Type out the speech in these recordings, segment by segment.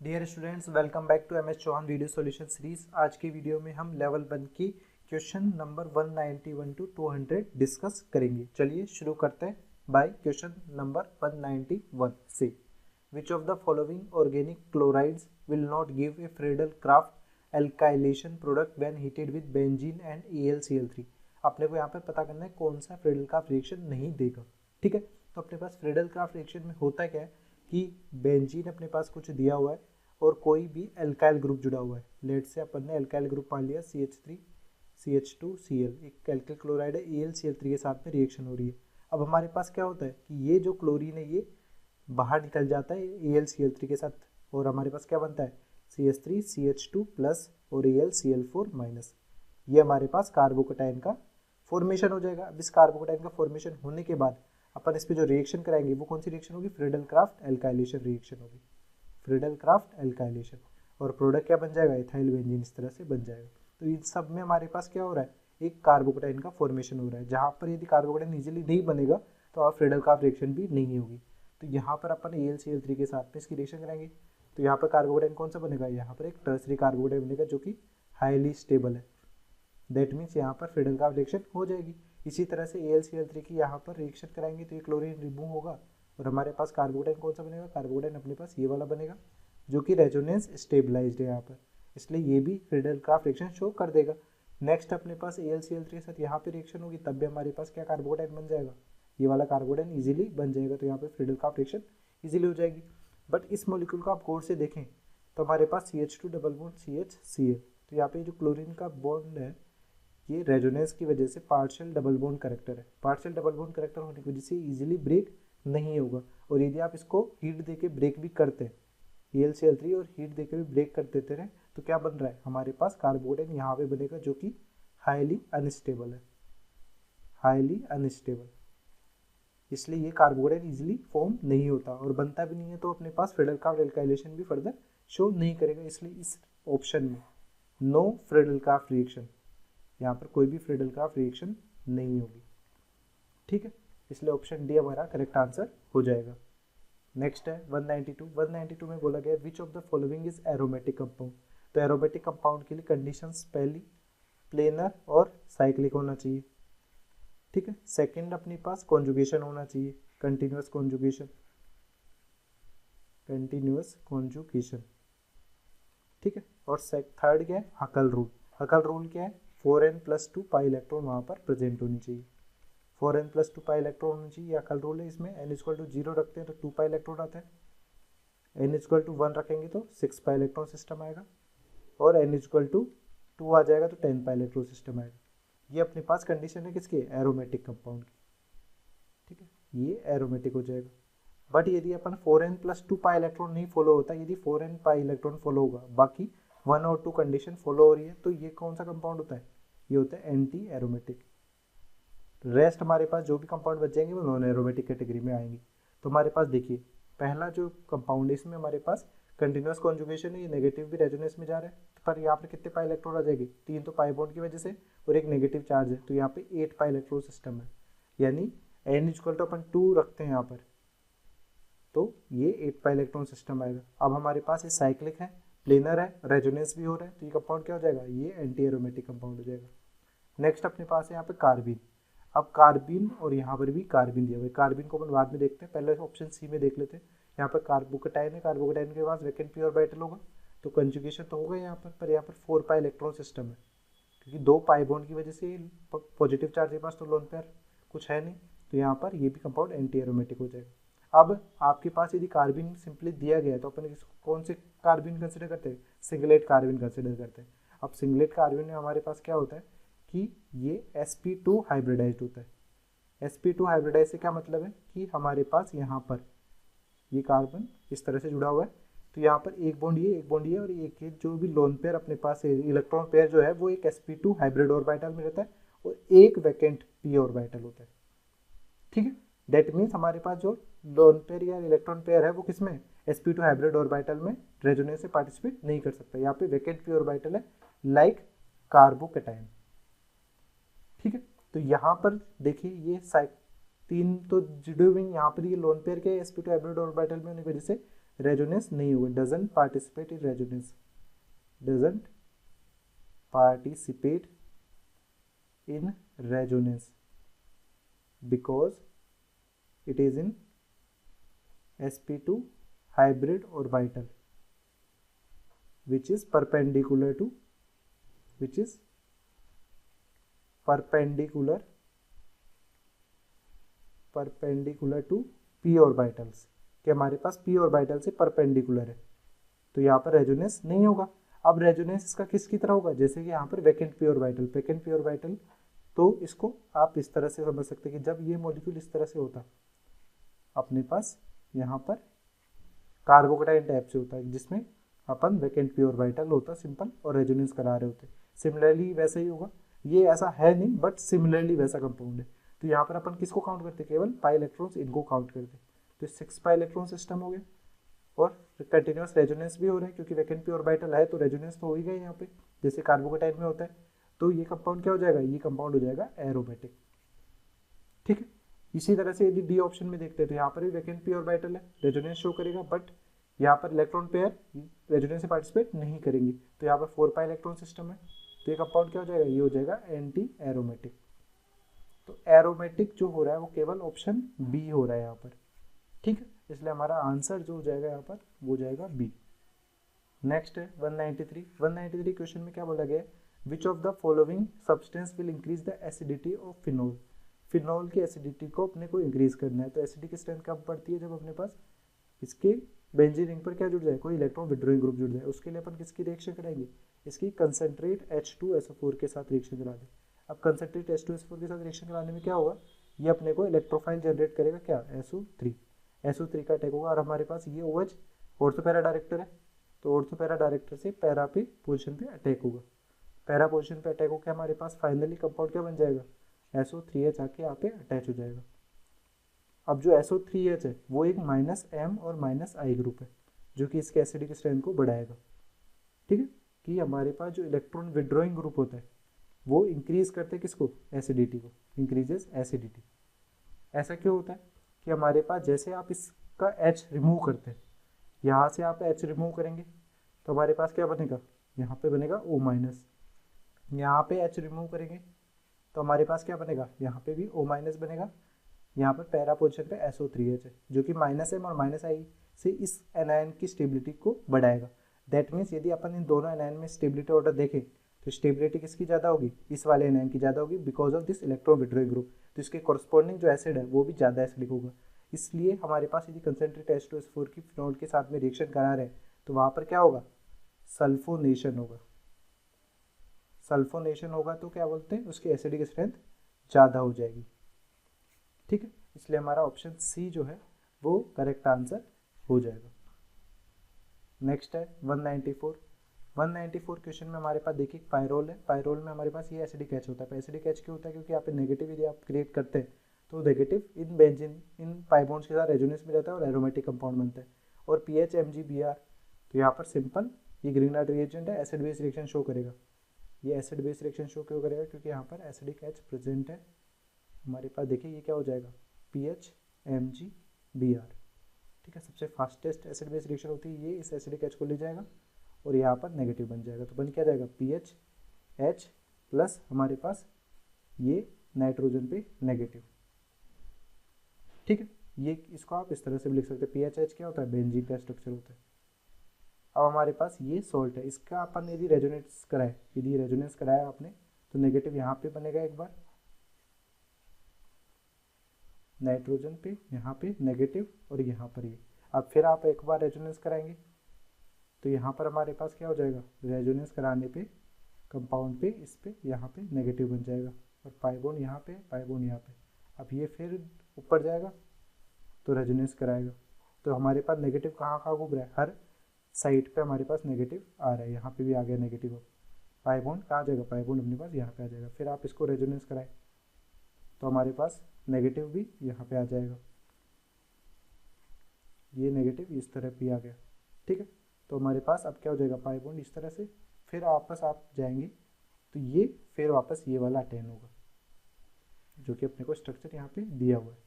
Dear students, welcome back to MS Chauhan video solution series. आज की video में हम लेवल 1 की क्वेश्चन नंबर 191 टू 200 डिस्कस करेंगे। चलिए शुरू करते हैं बाय क्वेश्चन नंबर 191 से। Which of the following organic chlorides will not give a Friedel craft alkylation product when heated with benzene and AlCl3। अपने को यहाँ पे पता करना है कौन सा फ्रेडल क्राफ्ट रिएक्शन नहीं देगा। ठीक है, तो अपने पास फ्रेडल क्राफ्ट रिएक्शन में होता क्या है कि बेंजीन अपने पास कुछ दिया हुआ है और कोई भी एल्काइल ग्रुप जुड़ा हुआ है। लेट से अपन ने एल्काइल ग्रुप मान लिया CH3 CH2Cl, एक एल्काइल क्लोराइड है AlCl3 के साथ में रिएक्शन हो रही है। अब हमारे पास क्या होता है कि ये जो क्लोरीन है ये बाहर निकल जाता है AlCl3 के साथ और हमारे पास क्या बनता है CH3 CH2 प्लस और AlCl4 माइनस। ये हमारे पास कार्बोकेटाइन का फॉर्मेशन हो जाएगा। अब इस कार्बोकेटाइन का फॉर्मेशन होने के बाद अपन इस पे जो रिएक्शन कराएंगे वो कौन सी रिएक्शन होगी? फ्रीडल क्राफ्ट एल्काइलेशन रिएक्शन होगी, फ्रीडल क्राफ्ट एल्काइलेशन। और प्रोडक्ट क्या बन जाएगा? इथाइल बेंजीन इस तरह से बन जाएगा। तो इन सब में हमारे पास क्या हो रहा है? एक कार्बोकेटाइन का फॉर्मेशन हो रहा है। जहाँ पर यदि कार्बोकेटाइन इजीली नहीं बनेगा तो आप फ्रीडल क्राफ्ट रिएक्शन भी नहीं होगी। तो यहाँ पर अपन AlCl3 के साथ में इसकी रिएक्शन कराएंगे तो यहाँ पर कार्बोकेटाइन कौन सा बनेगा? यहाँ पर एक टर्सरी कार्बोकेटाइन बनेगा जो कि हाईली स्टेबल है। दैट मीन्स यहाँ पर फ्रीडल क्राफ्ट रिएक्शन हो जाएगी। इसी तरह से AlCl3 की यहाँ पर रिएक्शन कराएंगे तो ये क्लोरीन रिमूव होगा और हमारे पास कार्बोकेटाइन कौन सा बनेगा? कार्बोकेटाइन अपने पास ये वाला बनेगा जो कि रेजोनेंस स्टेबलाइज्ड है यहाँ पर, इसलिए ये भी फ्रीडल क्राफ्ट रिएक्शन शो कर देगा। नेक्स्ट अपने पास AlCl3 के साथ यहाँ पे रिएक्शन होगी तब भी हमारे पास क्या कार्बोकेटाइन बन जाएगा? ये वाला कार्बोकेटाइन इजीली बन जाएगा। तो यहाँ पे फ्रीडल क्राफ्ट रिएक्शन इजीली हो जाएगी। बट इस मॉलिक्यूल को आप गौर से देखें तो हमारे पास CH2 डबल बॉन्ड CHCl, तो यहाँ पे जो क्लोरीन का बॉन्ड है ये रेजोनेंस की वजह से पार्शियल डबल बॉन्ड करेक्टर है। पार्शियल डबल बॉन्ड करेक्टर होने की वजह से इजीली ब्रेक नहीं होगा। और यदि आप इसको हीट देके ब्रेक भी करते हैं AlCl3 और हीट देके भी ब्रेक कर देते रहे तो क्या बन रहा है? हमारे पास कार्बोकेटाइन यहाँ पे बनेगा जो कि हाईली अनस्टेबल है, हाईली अनस्टेबल। इसलिए ये कार्बोकेटाइन इजीली फॉर्म नहीं होता और बनता भी नहीं है, तो अपने पास फ्रीडल क्राफ्ट एल्काइलेशन भी फर्दर शो नहीं करेगा। इसलिए इस ऑप्शन में नो फ्रीडल क्राफ्ट रिएक्शन, यहाँ पर कोई भी फ्रीडल क्राफ्ट रिएक्शन नहीं होगी। ठीक है, इसलिए ऑप्शन डी हमारा करेक्ट आंसर हो जाएगा। नेक्स्ट है 192 में बोला गया which of the following is aromatic compound. तो एरोमेटिक कंपाउंड के लिए कंडीशंस पहली प्लेनर और साइक्लिक होना चाहिए। ठीक है, सेकंड अपने पास कॉन्जुगेशन होना चाहिए, कंटिन्यूअस कॉन्जुगेशन, कंटिन्यूअस कॉन्जुगेशन। ठीक है, और थर्ड क्या है? हकल रूल। हकल रूल क्या है? 4n+2 पाई इलेक्ट्रॉन वहाँ पर प्रेजेंट होनी चाहिए। 4n+2 पाई इलेक्ट्रॉन होनी चाहिए, हकल रूल है। इसमें n=0 रखते हैं तो 2 पाई इलेक्ट्रॉन आता है, n=1 रखेंगे तो 6 पाई इलेक्ट्रॉन सिस्टम आएगा और n=2 आ जाएगा तो 10 पाई इलेक्ट्रॉन सिस्टम आएगा। ये अपने पास कंडीशन है किसके? एरोमेटिक कंपाउंड की। ठीक है, ये एरोमेटिक हो जाएगा। बट यदि अपन 4n+2 पाई इलेक्ट्रॉन नहीं फॉलो होता, यदि 4n पाई इलेक्ट्रॉन फॉलो होगा, बाकी 1 और 2 कंडीशन फॉलो हो रही है, तो ये कौन सा कंपाउंड होता है? ये होता है एंटी एरोमेटिक। रेस्ट हमारे पास जो भी कंपाउंड बच जाएंगे वो नॉन एरोमेटिक कैटेगरी में आएंगे। तो हमारे पास देखिए पहला जो कंपाउंड है इसमें हमारे पास कंटिन्यूअस कॉन्जुगेशन है, ये नेगेटिव भी रेजोनेंस में जा रहा है, पर यहाँ पर कितने पाई इलेक्ट्रॉन आ जाएंगे? 3 तो पाई बॉन्ड की वजह से और एक नेगेटिव चार्ज है, तो यहाँ पे 8 पाई इलेक्ट्रॉन सिस्टम है, यानी n अपन 2 रखते हैं यहाँ पर तो ये 8 पाई इलेक्ट्रॉन सिस्टम आएगा। अब हमारे पास ये साइक्लिक है, प्लेनर है, रेजोनेंस भी हो रहा है, तो ये कंपाउंड क्या हो जाएगा? ये एंटी एरोमेटिक कंपाउंड हो जाएगा। नेक्स्ट अपने पास है यहाँ पे कार्बिन। अब कार्बिन और यहाँ पर भी कार्बिन दिया हुआ है, कार्बिन को अपन बाद में देखते हैं, पहले ऑप्शन सी में देख लेते हैं। यहाँ पर कार्बोकेटाइन है, कार्बोकेटाइन के पास वैकेंट पी ऑर्बिटल होगा तो कंजुगेशन तो होगा यहाँ पर यहाँ पर 4 पाई इलेक्ट्रॉन सिस्टम है, क्योंकि 2 पाई बॉन्ड की वजह से पॉजिटिव चार्ज के पास तो लोन पेयर कुछ है नहीं, तो यहाँ पर ये भी कंपाउंड एंटी एरोमेटिक हो जाएगा। अब आपके पास यदि कार्बिन सिंपली दिया गया है तो अपन कौन से कार्बिन कंसिडर करते हैं? सिंगलेट कार्बिन कंसिडर करते हैं। अब सिंगलेट कार्बिन में हमारे पास क्या होता है कि ये sp2 हाइब्रिडाइज्ड होता है। sp2 हाइब्रिडाइज से क्या मतलब है कि हमारे पास यहाँ पर ये कार्बन इस तरह से जुड़ा हुआ है, तो यहाँ पर एक बॉन्ड ये, एक बॉन्ड ये और एक जो भी लोन पेयर अपने पास इलेक्ट्रॉन पेयर जो है वो एक sp2 हाइब्रिड ऑर्बिटल में रहता है और एक वैकेंट p ऑर्बिटल होता है। ठीक है, दैट मीन्स हमारे पास जो लोन पेयर या इलेक्ट्रॉन पेयर है वो किसमें है? sp2 हाइब्रिड ऑर्बिटल में रेजोनेंस से पार्टिसिपेट नहीं कर सकता। यहाँ पे वैकेंट p ऑर्बिटल है लाइक कार्बोकेटाइन। ठीक है, तो यहाँ पर देखिए ये 3 तो जुड़े हुए हैं, यहाँ पर ये लोन पेयर के sp2 हाइब्रिड ऑर्बिटल में होने की वजह से रेजोनेंस नहीं होगा, doesn't participate in resonance, doesn't participate in resonance because it is in sp2 hybrid orbital which is perpendicular to p orbitals, कि हमारे पास p ऑर्बिटल से परपेंडिकुलर है, तो यहाँ पर रेजोनेंस नहीं होगा। अब रेजोनेंस इसका किसकी तरह होगा, जैसे कि यहाँ पर वैकेंट p ऑर्बिटल, तो इसको आप इस तरह से समझ सकते हैं कि जब ये मॉलिक्यूल इस तरह से होता, अपने पास यहाँ पर कार्बोकेटाइन टाइप से होता है जिसमें अपन वैकेंट p ऑर्बिटल होता सिंपल और रेजोनेंस करा रहे होते। सिमिलरली वैसा ही होगा, ये ऐसा है नहीं बट सिमिलरली वैसा कंपाउंड है। तो यहाँ पर अपन किसको काउंट करते, केवल पाई इलेक्ट्रॉन्स, इनको काउंट करते। तो 6 पाई इलेक्ट्रॉन सिस्टम हो गया और कंटिन्यूस रेजोनेंस भी हो रहा है क्योंकि वैकेंट p ऑर्बिटल है तो रेजोनेंस तो हो ही गया यहाँ पे, जैसे कार्बोकेटाइन में होता है। तो ये कंपाउंड क्या हो जाएगा, ये कंपाउंड हो जाएगा एरोमेटिक। ठीक है, इसी तरह से यदि डी ऑप्शन में देखते हैं तो यहाँ पर भी वैकेंट p ऑर्बिटल है, रेजोनेंस शो करेगा, बट यहाँ पर इलेक्ट्रॉन पेयर रेजोनेंस से पार्टिसिपेट नहीं करेंगे। तो यहाँ पर 4 पाई इलेक्ट्रॉन सिस्टम है, तो ये कंपाउंड क्या हो जाएगा, ये हो जाएगा एंटी एरोमेटिक। तो एरोमेटिक जो हो रहा है वो केवल ऑप्शन बी हो रहा है यहाँ पर। ठीक है, इसलिए हमारा आंसर जो हो जाएगा यहाँ पर वो जाएगा बी। नेक्स्ट है 193 क्वेश्चन में क्या बोला गया है, which of the following substance will increase the acidity of phenol. Phenol की एसिडिटी को अपने को इंक्रीज करना है। तो एसिडिक की स्ट्रेंथ कब बढ़ती है, जब अपने पास इसके बेंजीन रिंग पर क्या जुड़ जाए, कोई इलेक्ट्रॉन विड्रॉइंग ग्रुप जुड़ जाए। उसके लिए अपन किसकी रिएक्शन कराएंगे, इसकी कंसंट्रेट H2SO4 के साथ रिएक्शन करा दें। अब कंसंट्रेट H2SO4 के साथ रिएक्शन कराने में क्या होगा, ये अपने को इलेक्ट्रोफाइल जनरेट करेगा, क्या SO3 का अटैक होगा। और हमारे पास ये OH ऑर्थो पैरा डायरेक्टर है, तो ऑर्थो पैरा डायरेक्टर से पैरा पे पोजिशन पे अटैक होगा। पैरा पोजिशन पे अटैक होकर हमारे पास फाइनली कंपाउंड क्या बन जाएगा, SO3H आके यहाँ पे अटैच हो जाएगा। अब जो SO3H है वो एक -M और -I ग्रुप है जो कि इसके एसिडिक स्ट्रेंथ को बढ़ाएगा। ठीक है, कि हमारे पास जो इलेक्ट्रॉन विड्रॉइंग ग्रुप होता है वो इंक्रीज करते हैं किसको, एसिडिटी को, इंक्रीजेस एसिडिटी। ऐसा क्यों होता है कि हमारे पास जैसे आप इसका H रिमूव करते हैं, यहाँ से आप H रिमूव करेंगे तो हमारे पास क्या बनेगा, यहाँ पे बनेगा O-, यहाँ पे H रिमूव करेंगे तो हमारे पास क्या बनेगा, यहाँ पे भी O- बनेगा। यहाँ पर पैरा पोजिशन पे SO3H है जो कि -M और -I से इस एनायन की स्टेबिलिटी को बढ़ाएगा। दैट मीन्स यदि अपन इन दोनों एनायन में स्टेबिलिटी ऑर्डर देखें तो स्टेबिलिटी किसकी ज़्यादा होगी, इस वाले एनायन की ज़्यादा होगी because of this electron withdrawing group. तो इसके कॉरस्पॉन्डिंग जो एसिड है वो भी ज़्यादा एसिडिक होगा। इसलिए हमारे पास यदि कंसंट्रेट H2SO4 की फिनोल के साथ में रिएक्शन करा रहे हैं तो वहाँ पर क्या होगा, सल्फोनेशन होगा। सल्फोनेशन होगा तो क्या बोलते हैं, उसकी एसिडिक स्ट्रेंथ ज़्यादा हो जाएगी। ठीक है, इसलिए हमारा ऑप्शन सी जो है वो करेक्ट आंसर हो जाएगा। नेक्स्ट है 194 क्वेश्चन में हमारे पास देखिए पायरोल है। पायरोल में हमारे पास ये एसिडिक H होता है। एसिडिक H क्यों होता है, क्योंकि यहाँ पे नेगेटिव यदि आप क्रिएट करते हैं तो negative in benzene in pi bonds के साथ रेजोनेंस में रहता है और एरोमेटिक कंपाउंड बनता है। और PH MgBr, तो यहाँ पर सिंपल ये ग्रीनलाइट रिएजेंट है, एसिड बेस रिएक्शन शो करेगा। ये एसिड बेस रिएक्शन शो क्यों करेगा, क्योंकि यहाँ पर एसिडिक H प्रेजेंट है। हमारे पास देखिए ये क्या हो जाएगा, PH MgBr। ठीक है, सबसे फास्टेस्ट एसिड बेस रिएक्शन होती है, ये इस एसिडिक H को ले जाएगा और यहाँ पर नेगेटिव बन जाएगा। तो बन क्या जाएगा, PH प्लस हमारे पास ये नाइट्रोजन पे नेगेटिव। ठीक है, ये इसको आप इस तरह से भी लिख सकते हैं। PHH क्या होता है, बेंजीन का स्ट्रक्चर होता है। अब हमारे पास ये सॉल्ट है, इसका अपन यदि रेजोनेंस कराया आपने तो नेगेटिव यहाँ पे बनेगा एक बार, नाइट्रोजन पे यहाँ पे नेगेटिव और यहाँ पर ये। अब फिर आप एक बार रेजोनेंस कराएंगे तो यहाँ पर हमारे पास क्या हो जाएगा, रेजोनेंस कराने पे कंपाउंड पे इस पे यहाँ पे नेगेटिव बन जाएगा और पाई बॉन्ड यहाँ पे, पाई बॉन्ड यहाँ पे। अब ये फिर ऊपर जाएगा तो रेजोनेंस कराएगा, तो हमारे पास नेगेटिव कहाँ कहाँ घूम रहा है, हर साइड पे हमारे पास नेगेटिव आ रहा है। यहाँ पे भी आ गया नेगेटिव। अब पाई बॉन्ड कहाँ जाएगा, पाई बॉन्ड अपने पास यहाँ पे आ जाएगा। फिर आप इसको रेजोनेंस कराएं तो हमारे पास नेगेटिव भी यहाँ पे आ जाएगा, ये नेगेटिव इस तरह भी आ गया। ठीक है, तो हमारे पास अब क्या हो जाएगा, पाई बॉन्ड इस तरह से, फिर वापस आप जाएंगे तो ये फिर वापस ये वाला अटेन होगा जो कि अपने को स्ट्रक्चर यहाँ पे दिया हुआ है।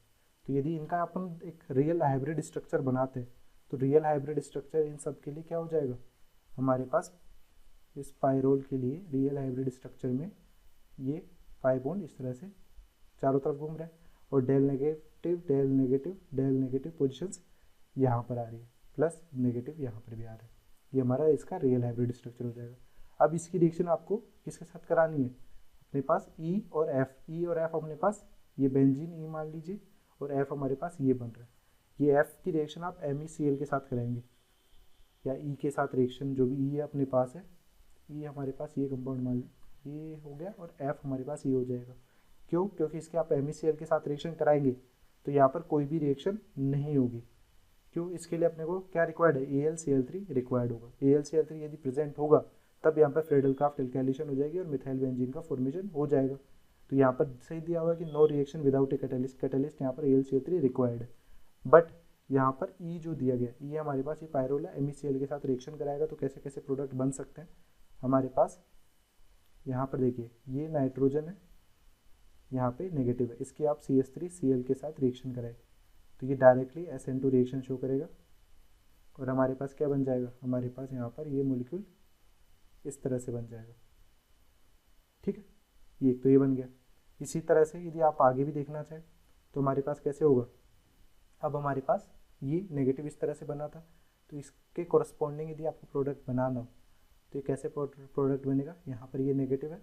तो यदि इनका अपन एक रियल हाइब्रिड स्ट्रक्चर बनाते हैं तो रियल हाइब्रिड स्ट्रक्चर इन सब के लिए क्या हो जाएगा, हमारे पास इस पाइरोल के लिए रियल हाइब्रिड स्ट्रक्चर में ये पाई बॉन्ड इस तरह से चारों तरफ घूम रहा है और del negative del negative del negative positions यहाँ पर आ रही है, प्लस नेगेटिव यहाँ पर भी आ रहा है। ये हमारा इसका रियल हाइब्रिड स्ट्रक्चर हो जाएगा। अब इसकी रिएक्शन आपको किसके साथ करानी है, अपने पास ई और एफ अपने पास ये बेंजीन ई मान लीजिए और एफ हमारे पास ये बन रहा है। ये एफ की रिएक्शन आप MeCl के साथ कराएंगे या ई के साथ रिएक्शन, जो भी ई है अपने पास है, ई हमारे पास ये कंपाउंड मान ये हो गया और एफ हमारे पास ये हो जाएगा। क्यों, क्योंकि इसके आप MeCl के साथ रिएक्शन कराएंगे तो यहाँ पर कोई भी रिएक्शन नहीं होगी। क्यों, इसके लिए अपने को क्या रिक्वायर्ड है, AlCl3 रिक्वायर्ड होगा। AlCl3 यदि प्रेजेंट होगा तब यहाँ पर फ्रेडल-क्राफ्ट एल्काइलेशन हो जाएगी और मिथाइल बेंजीन का फॉर्मेशन हो जाएगा। तो यहाँ पर सही दिया हुआ है कि no reaction without a catalyst, catalyst यहाँ पर AlCl3 रिक्वायर्ड है। बट यहाँ पर ई जो दिया गया, ये हमारे पास ये पायरोल है, MeCl के साथ रिएक्शन कराएगा तो कैसे कैसे प्रोडक्ट बन सकते हैं हमारे पास। यहाँ पर देखिए ये नाइट्रोजन है, यहाँ पे नेगेटिव है, इसकी आप CH3Cl के साथ रिएक्शन कराए तो ये डायरेक्टली SN2 रिएक्शन शो करेगा और हमारे पास क्या बन जाएगा, हमारे पास यहाँ पर ये मॉलिक्यूल इस तरह से बन जाएगा। ठीक है, ये तो ये बन गया। इसी तरह से यदि आप आगे भी देखना चाहें तो हमारे पास कैसे होगा, अब हमारे पास ये नेगेटिव इस तरह से बना था तो इसके कोरस्पॉन्डिंग यदि आपको प्रोडक्ट बनाना हो तो ये कैसे प्रोडक्ट बनेगा, यहाँ पर ये नेगेटिव है,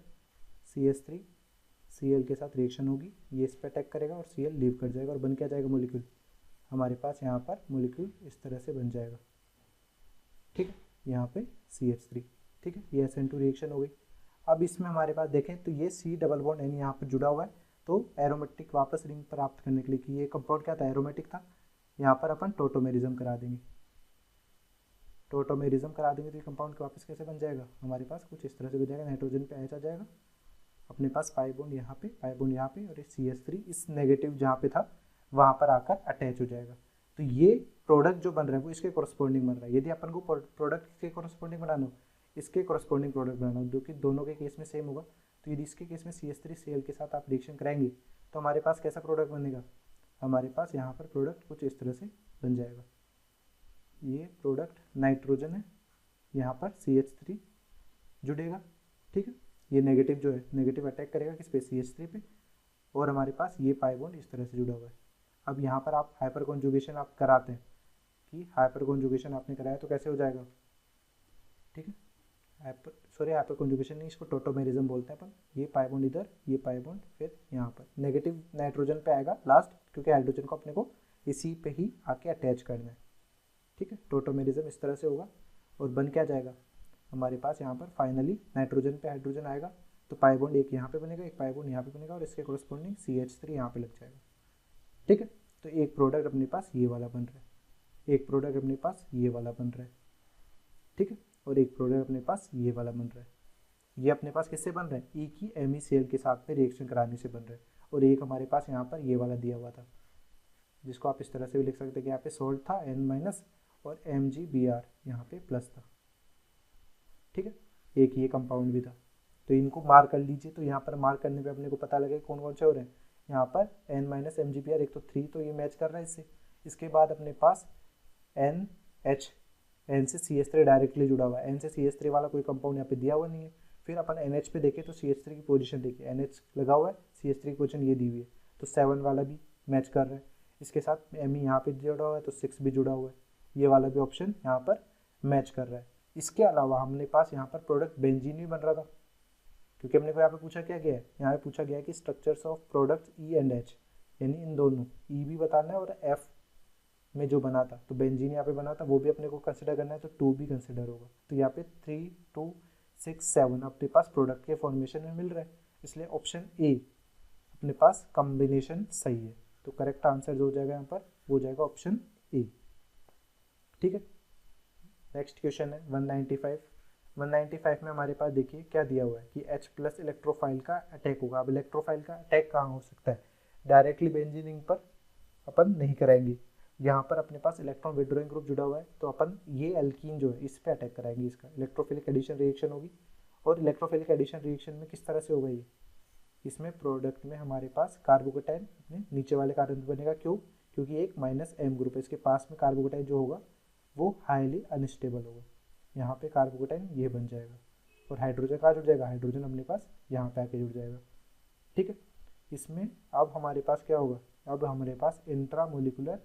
CH3Cl के साथ रिएक्शन होगी, ये इस पर अटैक करेगा और Cl लीव कर जाएगा और बन क्या जाएगा मॉलिक्यूल, हमारे पास यहाँ पर मॉलिक्यूल इस तरह से बन जाएगा। ठीक है, यहाँ पे CH3, ठीक है, ये SN2 रिएक्शन हो गई। अब इसमें हमारे पास देखें तो ये C डबल बॉन्ड N यहाँ पर जुड़ा हुआ है, तो एरोमेटिक वापस रिंग प्राप्त करने के लिए कि ये कंपाउंड क्या था, एरोमेटिक था, यहाँ पर अपन टोटोमेरिज्म करा देंगे। टोटोमेरिज्म करा देंगे तो ये कंपाउंड वापस कैसे बन जाएगा, हमारे पास कुछ इस तरह से बन जाएगा, नाइट्रोजन पे H आ जाएगा, अपने पास पाई बॉन्ड यहाँ पे, पाई बॉन्ड यहाँ पे और CH3 इस नेगेटिव जहाँ पे था वहाँ पर आकर अटैच हो जाएगा। तो ये प्रोडक्ट जो बन रहा है वो इसके कोरस्पॉन्डिंग बन रहा है। यदि अपन को प्रोडक्ट के कोरस्पॉन्डिंग बनाना हो, इसके कोरस्पॉन्डिंग प्रोडक्ट बनाना हो, जो कि दोनों के केस में सेम होगा, तो यदि इसके केस में CH3Cl के साथ आप रिएक्शन कराएंगे तो हमारे पास कैसा प्रोडक्ट बनेगा, हमारे पास यहाँ पर प्रोडक्ट कुछ इस तरह से बन जाएगा। ये प्रोडक्ट नाइट्रोजन है, यहाँ पर CH3 जुड़ेगा, ठीक है, ये नेगेटिव जो है नेगेटिव अटैक करेगा किस पे, CH3 पे, और हमारे पास ये पाई बॉन्ड इस तरह से जुड़ा हुआ है। अब यहाँ पर आप हाइपर कॉन्जुगेशन आप कराते हैं कि हाइपर कॉन्जुगेशन आपने कराया तो कैसे हो जाएगा, ठीक है, हाइपर कॉन्जुगेशन नहीं, इसको टोटोमेरिज्म बोलते हैं अपन। ये पाई बॉन्ड इधर, ये पाई बॉन्ड फिर यहाँ पर नेगेटिव नाइट्रोजन पे आएगा लास्ट, क्योंकि हाइड्रोजन को अपने को इसी पे ही आके अटैच करना है। ठीक है, टोटोमेरिज्म इस तरह से होगा और बन क्या जाएगा, हमारे पास यहाँ पर फाइनली नाइट्रोजन पे हाइड्रोजन आएगा तो पाई बॉन्ड एक यहाँ पे बनेगा, एक पाई बॉन्ड यहाँ पे बनेगा और इसके कोरस्पॉन्डिंग CH3 यहाँ पे लग जाएगा। ठीक है, तो एक प्रोडक्ट अपने पास ये वाला बन रहा है, एक प्रोडक्ट अपने पास ये वाला बन रहा है, ठीक है, और एक प्रोडक्ट अपने पास ये वाला बन रहा है। ये अपने पास किससे बन रहा है, ई की MeCl के साथ में रिएक्शन कराने से बन रहा है। और एक हमारे पास यहाँ पर ये वाला दिया हुआ था, जिसको आप इस तरह से भी लिख सकते हैं कि यहाँ पे सोल्ट था N- और MgBr यहाँ पे प्लस था। ठीक है, एक ये कंपाउंड भी था, तो इनको मार्क कर लीजिए। तो यहाँ पर मार्क करने पे अपने को पता लगे कौन कौन से हो रहे हैं। यहाँ पर N- MgBr एक तो 3 तो ये मैच कर रहा है इससे। इसके बाद अपने पास NH, N से CH3 डायरेक्टली जुड़ा हुआ है, N से CH3 वाला कोई कंपाउंड यहाँ पे दिया हुआ नहीं है। फिर अपन NH पे देखें तो CH3 की पोजीशन देखिए, NH लगा हुआ है, CH3 की पोजीशन ये दी हुई है, तो 7 वाला भी मैच कर रहा है। इसके साथ Me यहाँ पे जुड़ा हुआ है तो 6 भी जुड़ा हुआ है, ये वाला भी ऑप्शन यहाँ पर मैच कर रहा है। इसके अलावा हमने पास यहाँ पर प्रोडक्ट बेंजीन भी बन रहा था, क्योंकि हमने को यहाँ पे पूछा क्या गया है, यहाँ पे पूछा गया है कि structures of products E and H, यानी इन दोनों E भी बताना है और F में जो बना था, तो बेंजीन यहाँ पे बना था वो भी अपने को कंसिडर करना है, तो 2 भी कंसिडर होगा। तो यहाँ पे 3, 2, 6, 7 अपने पास प्रोडक्ट के फॉर्मेशन में मिल रहा है, इसलिए ऑप्शन ए अपने पास कॉम्बिनेशन सही है। तो करेक्ट आंसर जो हो जाएगा यहाँ पर वो हो जाएगा ऑप्शन ए। ठीक है, नेक्स्ट क्वेश्चन है 195 में हमारे पास देखिए क्या दिया हुआ है कि H+ इलेक्ट्रोफाइल का अटैक होगा। अब इलेक्ट्रोफाइल का अटैक कहाँ हो सकता है, डायरेक्टली बेंजीन पर अपन नहीं कराएंगे, यहाँ पर अपने पास इलेक्ट्रॉन विड्रॉइंग ग्रुप जुड़ा हुआ है, तो अपन ये एल्कीन जो है इस पे अटैक कराएंगे, इसका इलेक्ट्रोफिलिक एडिशन रिएक्शन होगी। और इलेक्ट्रोफिलिक एडिशन रिएक्शन में किस तरह से होगा ये, इसमें प्रोडक्ट में हमारे पास कार्बोकेटाइन अपने नीचे वाले कार्बन बनेगा। क्यों, क्योंकि एक -M ग्रुप है, इसके पास में कार्बोकेटाइन जो होगा वो हाईली अनस्टेबल होगा। यहाँ पे कार्बोकेटाइन ये बन जाएगा और हाइड्रोजन कहाँ जुड़ जाएगा, हाइड्रोजन अपने पास यहाँ पे आके जुड़ जाएगा। ठीक है, इसमें अब हमारे पास क्या होगा, अब हमारे पास इंट्रामोलिकुलर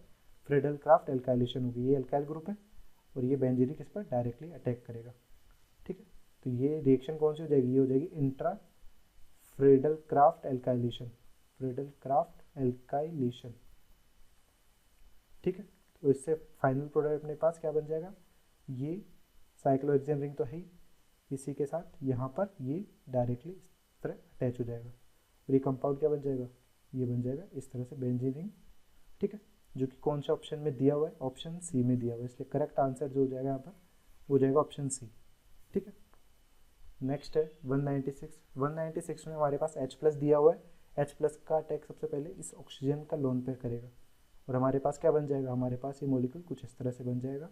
फ्रेडल क्राफ्ट एल्काइलेशन होगी। ये एल्काइल ग्रुप है और ये बेंजीनिक इस पर डायरेक्टली अटैक करेगा। ठीक है, तो ये रिएक्शन कौन सी हो जाएगी, ये हो जाएगी intra Friedel craft alkylation, Friedel craft alkylation. ठीक है, तो इससे फाइनल प्रोडक्ट अपने पास क्या बन जाएगा, ये साइक्लोहेक्सेन रिंग तो है ही, इसी के साथ यहाँ पर ये डायरेक्टली इस तरह अटैच हो जाएगा और ये कंपाउंड क्या बन जाएगा, ये बन जाएगा इस तरह से बेंजीन रिंग। ठीक है, जो कि कौन से ऑप्शन में दिया हुआ है, ऑप्शन सी में दिया हुआ है, इसलिए करेक्ट आंसर जो हो जाएगा यहाँ पर वो जाएगा ऑप्शन सी। ठीक है, नेक्स्ट है 196 में हमारे पास H+ दिया हुआ है। H+ का अटैक सबसे पहले इस ऑक्सीजन का लोन पेयर करेगा और हमारे पास क्या बन जाएगा, हमारे पास ये मॉलिक्यूल कुछ इस तरह से बन जाएगा।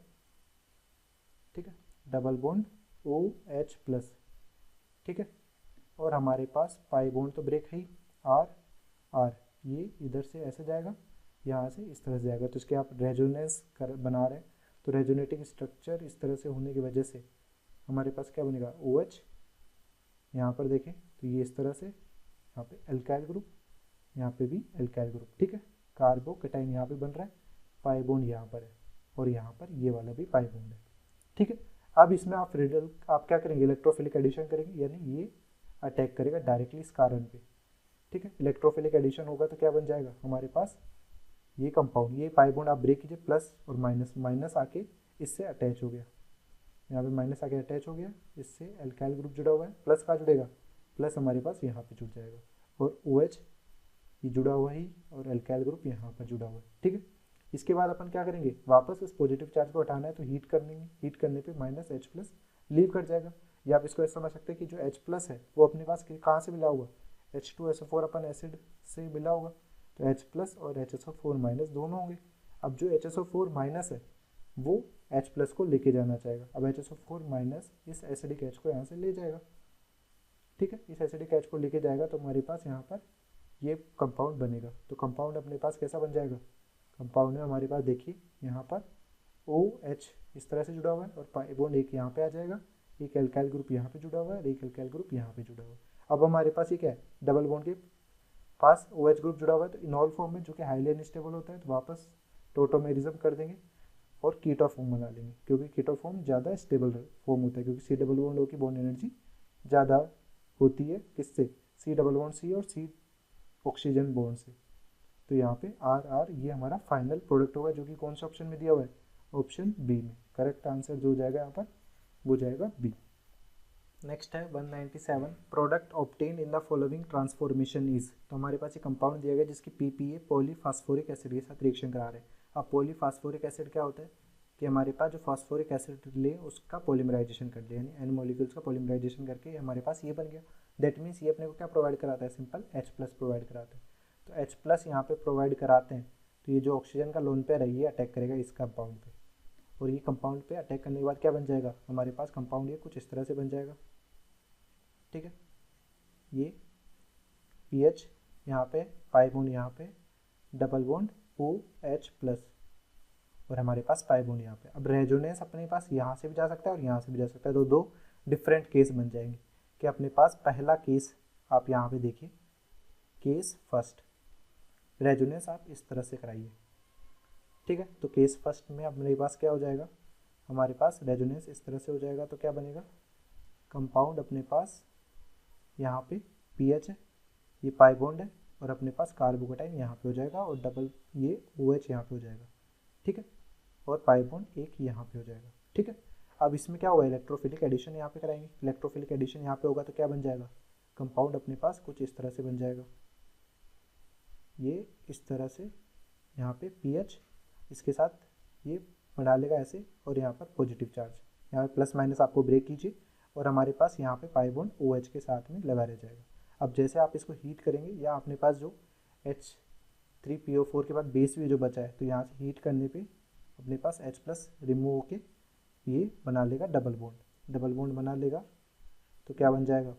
ठीक है, डबल बॉन्ड OH+। ठीक है, और हमारे पास पाई बॉन्ड तो ब्रेक है ही, R ये इधर से ऐसे जाएगा, यहाँ से इस तरह से जाएगा। तो इसके आप रेजोनेंस बना रहे हैं, तो रेजोनेटिंग स्ट्रक्चर इस तरह से होने की वजह से हमारे पास क्या बनेगा, OH। यहाँ पर देखें तो ये इस तरह से, यहाँ पे एल्काइल ग्रुप, यहाँ पे भी एल्काइल ग्रुप। ठीक है, कार्बोकेटाइन यहाँ पे बन रहा है, पाई बॉन्ड यहाँ पर है और यहाँ पर ये वाला भी पाई बॉन्ड है। ठीक है, अब इसमें आप क्या करेंगे, इलेक्ट्रोफिलिक एडिशन करेंगे, यानी ये अटैक करेगा डायरेक्टली इस कार्बन पे। ठीक है, इलेक्ट्रोफिलिक एडिशन होगा तो क्या बन जाएगा हमारे पास, ये कंपाउंड, ये पाई बॉन्ड आप ब्रेक कीजिए, प्लस और माइनस आके इससे अटैच हो गया, यहाँ पे माइनस आके अटैच हो गया, इससे एल्काइल ग्रुप जुड़ा हुआ है, प्लस कहाँ जुड़ेगा, प्लस हमारे पास यहाँ पे जुड़ जाएगा और OH ये जुड़ा हुआ ही और एल्काइल ग्रुप यहाँ पर जुड़ा हुआ है। ठीक है, इसके बाद अपन क्या करेंगे, वापस इस पॉजिटिव चार्ज को हटाना है तो हीट करेंगे, हीट करने पे -H+ लीव कर जाएगा। या आप इसको ऐसा समझ सकते हैं कि जो H+ है वो अपने पास कहाँ से मिला होगा, H2SO4 अपन एसिड से मिला होगा, तो H+ और HSO4- दोनों होंगे। अब जो HSO4- है वो H+ को लेके जाना चाहेगा, अब HSO4- इस एसिडिक H को यहाँ से ले जाएगा। ठीक है, इस एसिडिक H को लेके जाएगा तो हमारे पास यहाँ पर ये कंपाउंड बनेगा। तो कंपाउंड अपने पास कैसा बन जाएगा, कंपाउंड में हमारे पास देखिए यहाँ पर OH इस तरह से जुड़ा हुआ है और पाई बॉन्ड एक यहाँ पे आ जाएगा, एक एल्काइल ग्रुप यहाँ पे जुड़ा हुआ है और एक एल्काइल ग्रुप यहाँ पे जुड़ा हुआ है। अब हमारे पास ये क्या है, डबल बॉन्ड के पास OH ग्रुप जुड़ा हुआ है, तो इनॉल फॉर्म में जो कि हाईली अनस्टेबल होता है तो वापस टोटोमेरिज्म कर देंगे और कीटो फॉर्म बना लेंगे, क्योंकि कीटो फॉर्म ज़्यादा स्टेबल फॉर्म होता है, क्योंकि C डबल बॉन्ड O की बॉन्ड एनर्जी ज़्यादा होती है किससे, C डबल बॉन्ड C और C ऑक्सीजन बॉन्ड से। तो यहाँ पे R ये हमारा फाइनल प्रोडक्ट होगा, जो कि कौन से ऑप्शन में दिया हुआ है, ऑप्शन बी में। करेक्ट आंसर जो जाएगा यहाँ पर वो जाएगा बी। नेक्स्ट है 197, product obtain in the following transformation is. तो हमारे पास ये कंपाउंड दिया गया जिसकी PPA पॉलीफास्फोरिक एसिड के साथ रिएक्शन करा रहे हैं। अब पॉलीफास्फोरिक एसिड क्या होता है कि हमारे पास जो फास्फोरिक एसिड ले उसका पॉलीमराइजेशन कर लिया, यानी एन मॉलिक्यूल्स का पॉलीमराइजेशन करके हमारे पास ये बन गया। दैट मीन्स ये अपने को क्या प्रोवाइड कराता है, सिंपल H+ प्रोवाइड कराता है। तो H+ यहाँ पे प्रोवाइड कराते हैं, तो ये जो ऑक्सीजन का लोन पेयर है ये अटैक करेगा इस कंपाउंड पे, और ये कंपाउंड पे अटैक करने के बाद क्या बन जाएगा हमारे पास, कंपाउंड ये कुछ इस तरह से बन जाएगा। ठीक है, ये PH यहाँ पे, पाई बॉन्ड यहाँ पे, डबल बॉन्ड OH+ और हमारे पास पाई बॉन्ड यहाँ पे। अब रेजोनेंस अपने पास यहाँ से भी जा सकता है और यहाँ से भी जा सकता है, तो दो डिफरेंट केस बन जाएंगे। कि अपने पास पहला केस आप यहाँ पे देखिए, केस फर्स्ट, रेजोनेंस आप इस तरह से कराइए। ठीक है, तो केस फर्स्ट में अपने पास क्या हो जाएगा, हमारे पास रेजोनेंस इस तरह से हो जाएगा, तो क्या बनेगा, कंपाउंड अपने पास यहाँ पे PH है, ये पाई बॉन्ड है और अपने पास कार्बोकेटाइन यहाँ पे हो जाएगा और डबल ये OH यहाँ पे हो जाएगा। ठीक है, और पाई बॉन्ड एक यहाँ पे हो जाएगा। ठीक है, अब इसमें क्या होगा, इलेक्ट्रोफिलिक एडिशन यहाँ पे कराएंगे। इलेक्ट्रोफिलिक एडिशन यहाँ पे होगा तो क्या बन जाएगा, कंपाउंड अपने पास कुछ इस तरह से बन जाएगा, ये इस तरह से, यहाँ पे PH इसके साथ ये बना लेगा ऐसे, और यहाँ पर पॉजिटिव चार्ज, यहाँ पे प्लस- आपको ब्रेक कीजिए और हमारे पास यहाँ पे पाई बॉन्ड OH के साथ में लगा रह जाएगा। अब जैसे आप इसको हीट करेंगे, या अपने पास जो H3PO4 के बाद बेस भी जो बचा है, तो यहाँ से हीट करने पे अपने पास H+ रिमूव होके ये बना लेगा डबल बॉन्ड बना लेगा, तो क्या बन जाएगा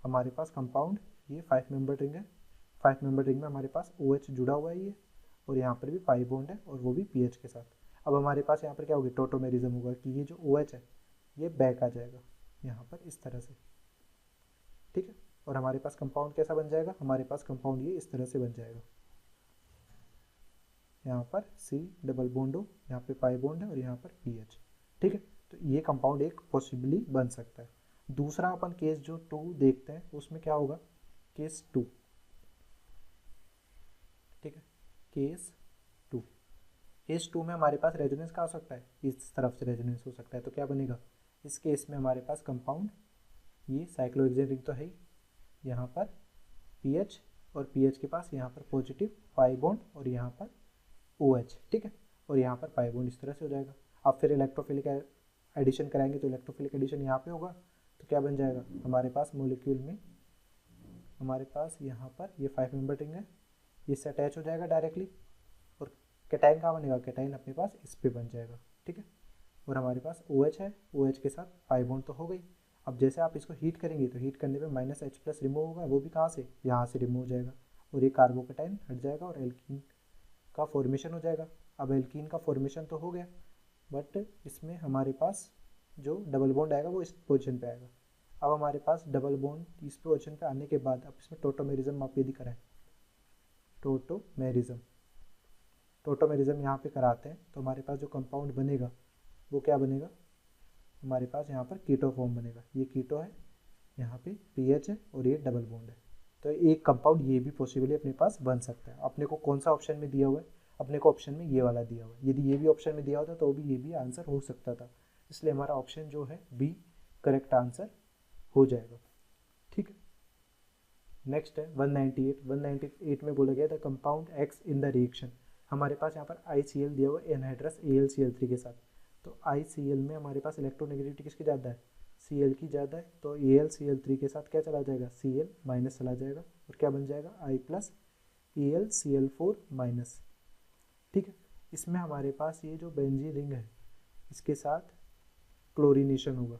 हमारे पास कंपाउंड, ये 5 मेंबर रिंग है, 5 मेंबर रिंग में हमारे पास OH जुड़ा हुआ है ये, और यहाँ पर भी पाई बॉन्ड है और वो भी PH के साथ। अब हमारे पास यहाँ पर क्या होगी, टोटोमेरिज्म होगा कि ये जो OH है ये बैक आ जाएगा यहाँ पर इस तरह से, ठीक है। और हमारे पास कंपाउंड कैसा बन जाएगा, हमारे पास कंपाउंड ये इस तरह से बन जाएगा, यहाँ पर C डबल बॉन्ड हो, यहाँ पे पाई बॉन्ड है और यहाँ पर PH, ठीक है। तो ये कंपाउंड एक पॉसिबली बन सकता है। दूसरा अपन केस जो 2 देखते हैं उसमें क्या होगा, केस 2, ठीक है। केस 2 में हमारे पास रेजोनेंस क्या हो सकता है, इस तरफ से रेजोनेंस हो सकता है। तो क्या बनेगा, इस केस में हमारे पास कंपाउंड ये साइक्लोहेक्सेन रिंग तो है ही, यहाँ पर PH और PH के पास यहाँ पर पॉजिटिव पाई बॉन्ड और यहाँ पर OH, ठीक है। और यहाँ पर पाई बॉन्ड इस तरह से हो जाएगा। अब फिर इलेक्ट्रोफिलिक एडिशन कराएंगे तो इलेक्ट्रोफिलिक एडिशन यहाँ पे होगा, तो क्या बन जाएगा हमारे पास मॉलिक्यूल में, हमारे पास यहाँ पर ये 5 मेंबर रिंग है, इससे अटैच हो जाएगा डायरेक्टली, और कैटाइन कहाँ बनेगा, कैटाइन अपने पास इस पे बन जाएगा, ठीक है। और हमारे पास OH है, OH के साथ पाई बॉन्ड तो हो गई। अब जैसे आप इसको हीट करेंगे तो हीट करने पे -H+ रिमूव होगा, वो भी कहाँ से, यहाँ से रिमूव हो जाएगा, और ये कार्बोकेटाइन हट जाएगा और एल्कीन का फॉर्मेशन हो जाएगा। अब एल्कीन का फॉर्मेशन तो हो गया, बट इसमें हमारे पास जो डबल बॉन्ड आएगा वो इस पोजीशन पे आएगा। अब हमारे पास डबल बॉन्ड इस पोजीशन पे आने के बाद अब इसमें टोटोमेरिज्म आप यदि कराएं, टोटोमेरिज्म यहाँ पे कराते हैं तो हमारे पास जो कंपाउंड बनेगा वो क्या बनेगा, हमारे पास यहाँ पर कीटो फॉर्म बनेगा। ये कीटो है, यहाँ पे PH है और ये डबल बॉन्ड है। तो एक कंपाउंड ये भी पॉसिबली अपने पास बन सकता है। अपने को कौन सा ऑप्शन में दिया हुआ है, अपने को ऑप्शन में ये वाला दिया हुआ है। यदि ये भी ऑप्शन में दिया होता तो भी ये भी आंसर हो सकता था, इसलिए हमारा ऑप्शन जो है B करेक्ट आंसर हो जाएगा, ठीक है। नेक्स्ट है 198 में बोला गया था compound X in the reaction. हमारे पास यहाँ पर ICl दिया हुआ है एनहाइड्रस AlCl3 के साथ। तो ICl में हमारे पास इलेक्ट्रोनेगेटिविटी किसकी ज़्यादा है, Cl की ज़्यादा है, तो AlCl3 के साथ क्या चला जाएगा, Cl माइनस चला जाएगा और क्या बन जाएगा I+ AlCl4-, ठीक है। इसमें हमारे पास ये जो बेंजीन रिंग है इसके साथ क्लोरीनेशन होगा,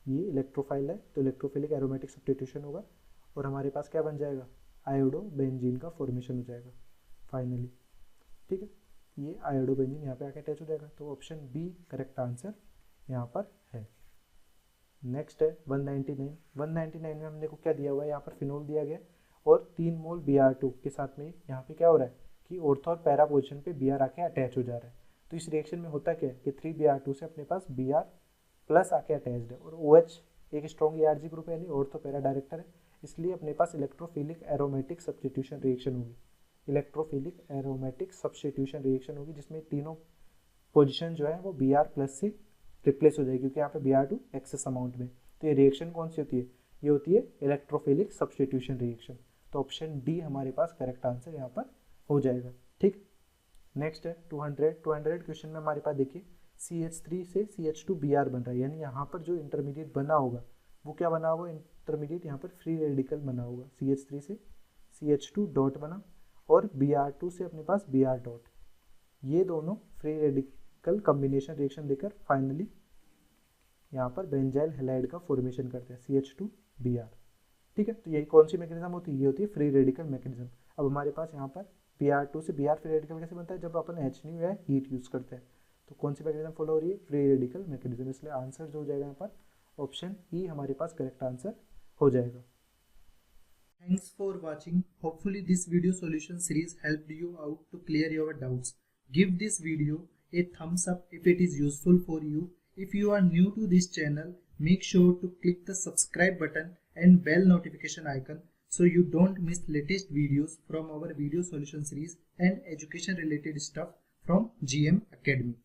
ये इलेक्ट्रोफाइल है तो इलेक्ट्रोफिलिक एरोमेटिक सब्स्टिट्यूशन होगा और हमारे पास क्या बन जाएगा, आयोडो बेंजीन का फॉर्मेशन हो जाएगा फाइनली, ठीक है। ये आयोडो बेंजीन यहाँ पे आके अटैच हो जाएगा, तो ऑप्शन B करेक्ट आंसर यहाँ पर है। नेक्स्ट है 199 में हमने को क्या दिया हुआ है, यहाँ पर फिनोल दिया गया और 3 मोल Br2 के साथ में यहाँ पे क्या हो रहा है कि ऑर्थो और पैरा पोजिशन पे Br आके अटैच हो जा रहा है। तो इस रिएक्शन में होता क्या है कि 3Br2 से अपने पास Br+ आके अटैच्ड है और OH एक स्ट्रॉन्ग ARG ग्रुप है, यानी ऑर्थो पैरा डायरेक्टर है, इसलिए अपने पास इलेक्ट्रोफिलिक एरोमेटिक सब्स्टिट्यूशन रिएक्शन होगी। इलेक्ट्रोफिलिक एरोमेटिक सब्स्टिट्यूशन रिएक्शन होगी जिसमें तीनों पोजीशन जो है वो Br+ से रिप्लेस हो जाएगी, क्योंकि यहाँ पे Br2 एक्सेस अमाउंट में। तो ये रिएक्शन कौन सी होती है, ये होती है इलेक्ट्रोफिलिक सब्स्टिट्यूशन रिएक्शन। तो ऑप्शन D हमारे पास करेक्ट आंसर यहाँ पर हो जाएगा, ठीक। नेक्स्ट है 200 क्वेश्चन में हमारे पास देखिए CH3 से CH2Br बन रहा है, यानी यहाँ पर जो इंटरमीडिएट बना होगा वो क्या बना होगा, इंटरमीडिएट यहाँ पर फ्री रेडिकल बना होगा। CH3 से CH2 डॉट बना और Br2 से अपने पास Br डॉट, ये दोनों फ्री रेडिकल कॉम्बिनेशन रिएक्शन देकर फाइनली यहाँ पर बेंजाइल हैलाइड का फॉर्मेशन करते हैं CH2Br, ठीक है। तो यही कौन सी मैकेनिज्म होती है, ये होती है फ्री रेडिकल मैकेनिज्म। अब हमारे पास यहाँ पर Br2 से Br फ्री रेडिकल कैसे बनता है, जब अपन HNu या हीट यूज़ करते हैं। तो कौन सी मैकेनिज्म फॉलो हो रही है, फ्री रेडिकल मैकेनिज्म, इसलिए आंसर जो हो जाएगा यहाँ पर ऑप्शन E हमारे पास करेक्ट आंसर हो जाएगा। Thanks for watching. Hopefully this video solution series helped you out to clear your doubts. Give this video a thumbs up if it is useful for you. If you are new to this channel, make sure to click the subscribe button and bell notification icon so you don't miss latest videos from our video solution series and education related stuff from GM Academy.